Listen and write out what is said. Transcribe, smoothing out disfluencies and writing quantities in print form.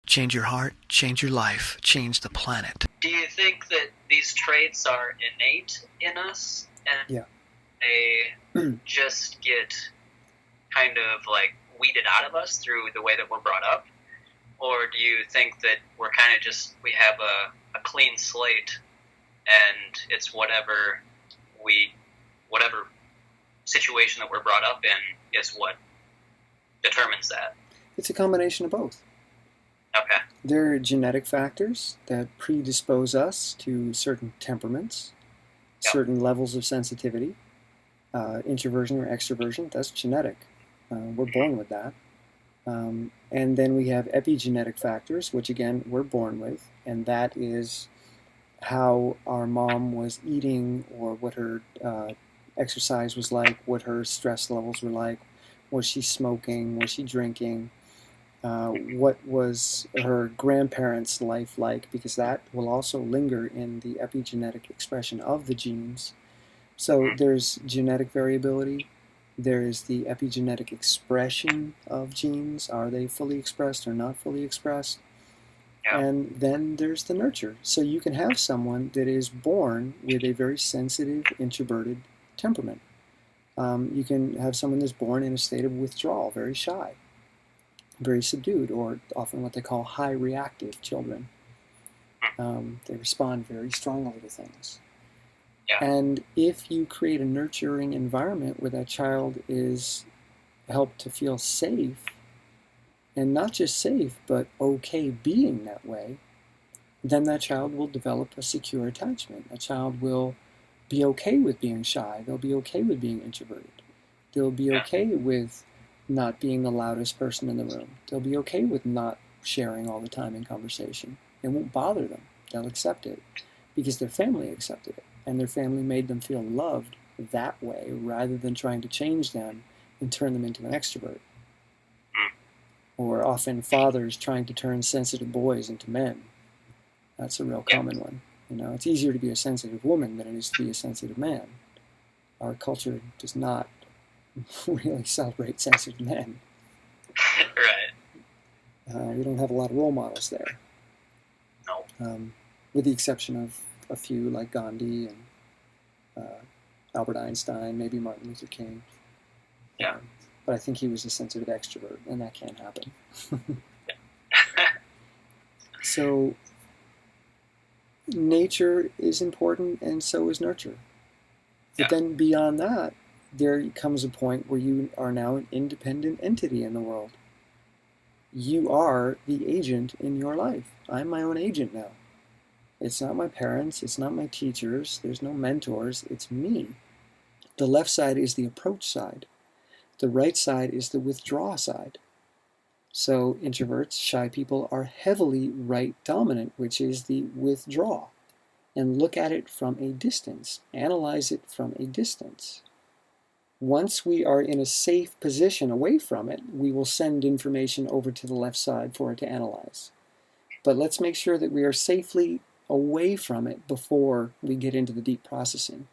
change your heart, change your life, change the planet. Do you think that these traits are innate in us and they just get kind of like weeded out of us through the way that we're brought up? Or do you think that we're kind of just, we have a clean slate and it's whatever situation that we're brought up in is what determines that? It's a combination of both. Okay. There are genetic factors that predispose us to certain temperaments, certain levels of sensitivity, introversion or extroversion. That's genetic. We're born with that. And then we have epigenetic factors, which again, we're born with, and that is how our mom was eating or what her exercise was like, what her stress levels were like, was she smoking, was she drinking, what was her grandparents' life like, because that will also linger in the epigenetic expression of the genes. So there's genetic variability. There is the epigenetic expression of genes. Are they fully expressed or not fully expressed? And then there's the nurture. So you can have someone that is born with a very sensitive, introverted temperament. You can have someone that's born in a state of withdrawal, very shy, very subdued, or often what they call high reactive children. They respond very strongly to things. And if you create a nurturing environment where that child is helped to feel safe, and not just safe, but okay being that way, then that child will develop a secure attachment. A child will be okay with being shy. They'll be okay with being introverted. They'll be okay with not being the loudest person in the room. They'll be okay with not sharing all the time in conversation. It won't bother them. They'll accept it because their family accepted it. And their family made them feel loved that way rather than trying to change them and turn them into an extrovert. Or often fathers trying to turn sensitive boys into men. That's a real common one. You know, it's easier to be a sensitive woman than it is to be a sensitive man. Our culture does not really celebrate sensitive men. Right. We don't have a lot of role models there. No. With the exception of a few like Gandhi and Albert Einstein, maybe Martin Luther King. But I think he was a sensitive extrovert, and that can't happen. So nature is important, and so is nurture. But then beyond that, there comes a point where you are now an independent entity in the world. You are the agent in your life. I'm my own agent now. It's not my parents, it's not my teachers, there's no mentors, it's me. The left side is the approach side. The right side is the withdraw side. So introverts, shy people, are heavily right dominant, which is the withdraw. And look at it from a distance. Analyze it from a distance. Once we are in a safe position away from it, we will send information over to the left side for it to analyze. But let's make sure that we are safely away from it before we get into the deep processing.